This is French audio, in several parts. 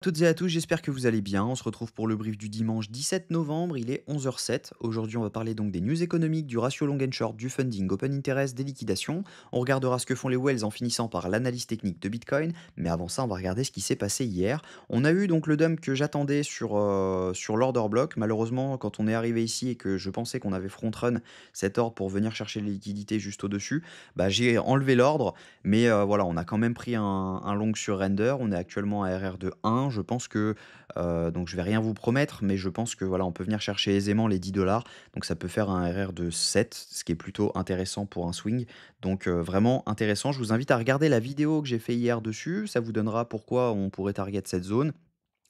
Toutes et à tous, j'espère que vous allez bien. On se retrouve pour le brief du dimanche 17 novembre, il est 11h07. Aujourd'hui, on va parler donc des news économiques, du ratio long and short, du funding, open interest, des liquidations. On regardera ce que font les whales en finissant par l'analyse technique de Bitcoin. Mais avant ça, on va regarder ce qui s'est passé hier. On a eu donc le dump que j'attendais sur l'order block. Malheureusement, quand on est arrivé ici et que je pensais qu'on avait front run cet ordre pour venir chercher les liquidités juste au-dessus, bah, j'ai enlevé l'ordre. Mais voilà, on a quand même pris un long sur render. On est actuellement à RR de 1. Je pense que, donc je vais rien vous promettre, mais je pense que voilà, on peut venir chercher aisément les 10 $. Donc ça peut faire un RR de 7, ce qui est plutôt intéressant pour un swing. Donc vraiment intéressant. Je vous invite à regarder la vidéo que j'ai fait hier dessus. Ça vous donnera pourquoi on pourrait target cette zone.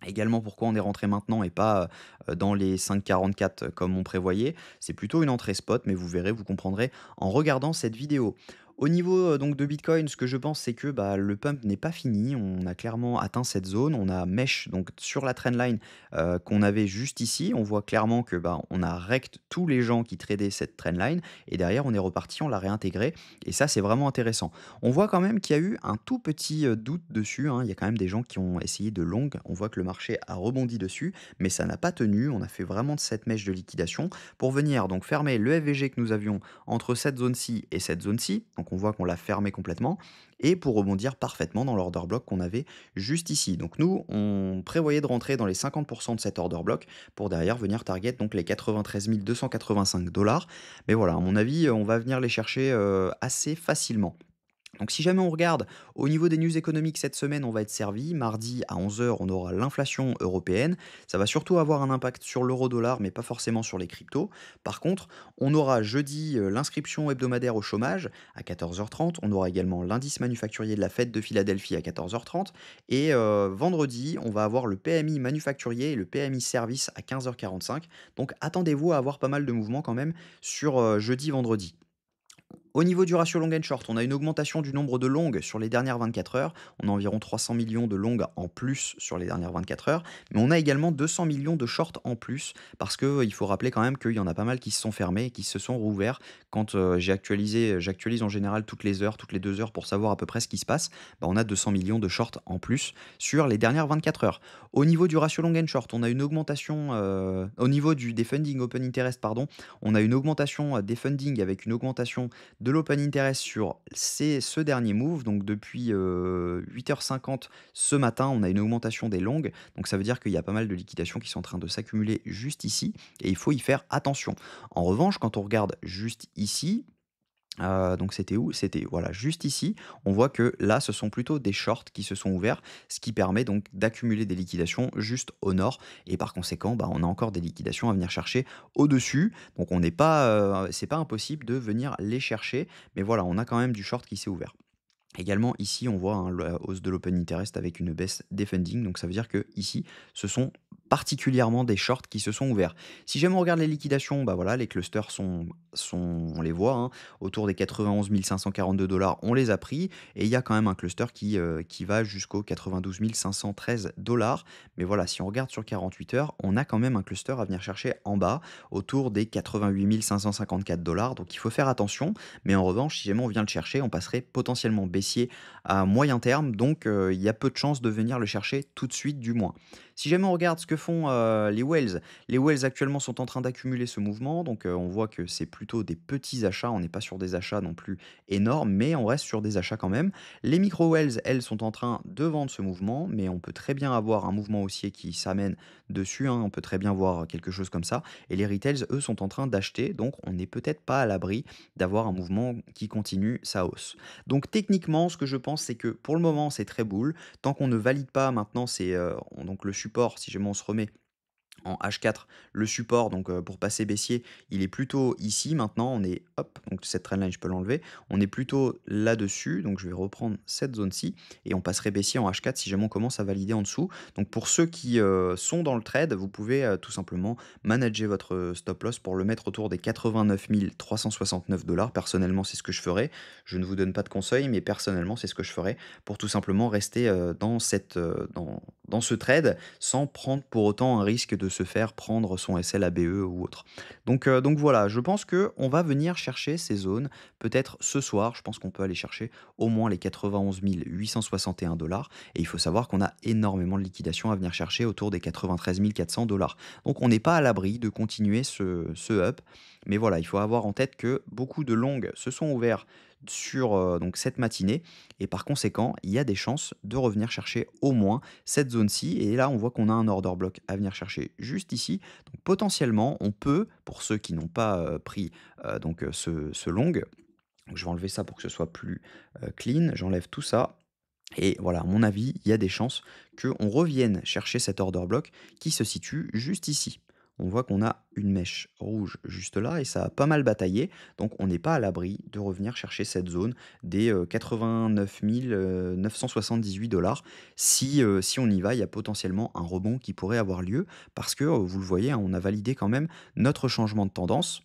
Également pourquoi on est rentré maintenant et pas dans les 5,44 comme on prévoyait. C'est plutôt une entrée spot, mais vous verrez, vous comprendrez en regardant cette vidéo. Au niveau donc de Bitcoin, ce que je pense, c'est que bah, le pump n'est pas fini. On a clairement atteint cette zone. On a mesh donc sur la trendline qu'on avait juste ici. On voit clairement que bah, on a rect tous les gens qui tradaient cette trendline et derrière on est reparti, on l'a réintégré et ça c'est vraiment intéressant. On voit quand même qu'il y a eu un tout petit doute dessus, hein. Il y a quand même des gens qui ont essayé de long. On voit que le marché a rebondi dessus, mais ça n'a pas tenu. On a fait vraiment de cette mèche de liquidation pour venir donc fermer le FVG que nous avions entre cette zone-ci et cette zone-ci. Donc on voit qu'on l'a fermé complètement et pour rebondir parfaitement dans l'order block qu'on avait juste ici. Donc nous, on prévoyait de rentrer dans les 50% de cet order block pour derrière venir target donc les 93 285 $. Mais voilà, à mon avis, on va venir les chercher assez facilement. Donc si jamais on regarde au niveau des news économiques cette semaine, on va être servi. Mardi à 11h, on aura l'inflation européenne. Ça va surtout avoir un impact sur l'euro-dollar, mais pas forcément sur les cryptos. Par contre, on aura jeudi l'inscription hebdomadaire au chômage à 14h30. On aura également l'indice manufacturier de la Fed de Philadelphie à 14h30. Et vendredi, on va avoir le PMI manufacturier et le PMI service à 15h45. Donc attendez-vous à avoir pas mal de mouvements quand même sur jeudi-vendredi. Au niveau du ratio long and short, on a une augmentation du nombre de longues sur les dernières 24 heures. On a environ 300 millions de longues en plus sur les dernières 24 heures. Mais on a également 200 millions de shorts en plus. Parce qu'il faut rappeler quand même qu'il y en a pas mal qui se sont fermés et qui se sont rouverts. Quand j'actualise en général toutes les heures, toutes les 2 heures pour savoir à peu près ce qui se passe. Bah, on a 200 millions de shorts en plus sur les dernières 24 heures. Au niveau du ratio long and short, on a une augmentation. Au niveau des funding open interest, pardon, on a une augmentation des funding avec une augmentation de l'open interest sur ce dernier move. Donc depuis 8h50 ce matin, on a une augmentation des longues. Donc ça veut dire qu'il y a pas mal de liquidations qui sont en train de s'accumuler juste ici et il faut y faire attention. En revanche, quand on regarde juste ici, donc c'était où? C'était voilà, juste ici. On voit que là, ce sont plutôt des shorts qui se sont ouverts, ce qui permet donc d'accumuler des liquidations juste au nord et par conséquent, bah, on a encore des liquidations à venir chercher au-dessus. Donc on n'est pas, c'est pas impossible de venir les chercher, mais voilà, on a quand même du short qui s'est ouvert. Également, ici, on voit hein, la hausse de l'open interest avec une baisse des funding. Donc, ça veut dire que ici, ce sont particulièrement des shorts qui se sont ouverts. Si jamais on regarde les liquidations, bah voilà, les clusters on les voit, hein, autour des 91 542 $, on les a pris. Et il y a quand même un cluster qui va jusqu'aux 92 513 $. Mais voilà, si on regarde sur 48 heures, on a quand même un cluster à venir chercher en bas, autour des 88 554 $. Donc, il faut faire attention. Mais en revanche, si jamais on vient le chercher, on passerait potentiellement baissier à moyen terme. Donc, il y a peu de chances de venir le chercher tout de suite, du moins. Si jamais on regarde ce que font les whales actuellement sont en train d'accumuler ce mouvement. Donc, on voit que c'est plutôt des petits achats. On n'est pas sur des achats non plus énormes, mais on reste sur des achats quand même. Les micro-whales, elles, sont en train de vendre ce mouvement, mais on peut très bien avoir un mouvement haussier qui s'amène dessus, hein. On peut très bien voir quelque chose comme ça. Et les retails, eux, sont en train d'acheter. Donc, on n'est peut-être pas à l'abri d'avoir un mouvement qui continue sa hausse. Donc techniquement, ce que je pense, c'est que pour le moment, c'est très bull. Tant qu'on ne valide pas maintenant, donc le support, si jamais on se remet en H4, le support donc pour passer baissier, il est plutôt ici maintenant, on est hop, donc cette trendline je peux l'enlever, on est plutôt là-dessus, donc je vais reprendre cette zone-ci et on passerait baissier en H4 si jamais on commence à valider en dessous. Donc pour ceux qui sont dans le trade, vous pouvez tout simplement manager votre stop loss pour le mettre autour des 89 369 $. Personnellement, c'est ce que je ferais. Je ne vous donne pas de conseils, mais personnellement, c'est ce que je ferais pour tout simplement rester dans ce trade sans prendre pour autant un risque de de se faire prendre son SL-ABE ou autre. Donc voilà, je pense que on va venir chercher ces zones peut-être ce soir. Je pense qu'on peut aller chercher au moins les 91 861 et il faut savoir qu'on a énormément de liquidations à venir chercher autour des 93 400 $. Donc on n'est pas à l'abri de continuer ce up. Mais voilà, il faut avoir en tête que beaucoup de longues se sont ouverts sur donc cette matinée et par conséquent, il y a des chances de revenir chercher au moins cette zone-ci et là, on voit qu'on a un order block à venir chercher juste ici. Donc potentiellement, on peut, pour ceux qui n'ont pas, pris, ce long, donc je vais enlever ça pour que ce soit plus, clean. J'enlève tout ça et voilà, à mon avis, il y a des chances qu'on revienne chercher cet order block qui se situe juste ici. On voit qu'on a une mèche rouge juste là et ça a pas mal bataillé, donc on n'est pas à l'abri de revenir chercher cette zone des 89 978 $. Si on y va, il y a potentiellement un rebond qui pourrait avoir lieu parce que, vous le voyez, hein, on a validé quand même notre changement de tendance.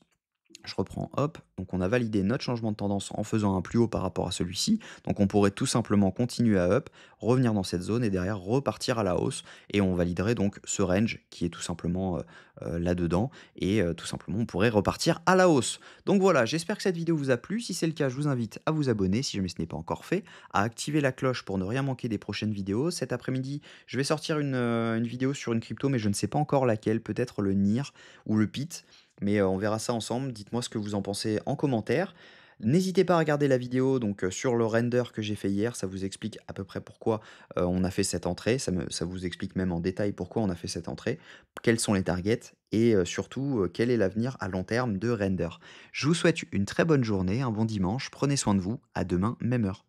Je reprends, hop, donc on a validé notre changement de tendance en faisant un plus haut par rapport à celui-ci. Donc on pourrait tout simplement continuer à up, revenir dans cette zone et derrière repartir à la hausse. Et on validerait donc ce range qui est tout simplement là-dedans. Et tout simplement on pourrait repartir à la hausse. Donc voilà, j'espère que cette vidéo vous a plu. Si c'est le cas, je vous invite à vous abonner si jamais ce n'est pas encore fait, à activer la cloche pour ne rien manquer des prochaines vidéos. Cet après-midi, je vais sortir une vidéo sur une crypto, mais je ne sais pas encore laquelle, peut-être le NIR ou le PIT. Mais on verra ça ensemble. Dites-moi ce que vous en pensez en commentaire. N'hésitez pas à regarder la vidéo sur le render que j'ai fait hier, ça vous explique à peu près pourquoi, on a fait cette entrée, ça vous explique même en détail pourquoi on a fait cette entrée, quels sont les targets et surtout, quel est l'avenir à long terme de Render. Je vous souhaite une très bonne journée, un bon dimanche, prenez soin de vous, à demain, même heure.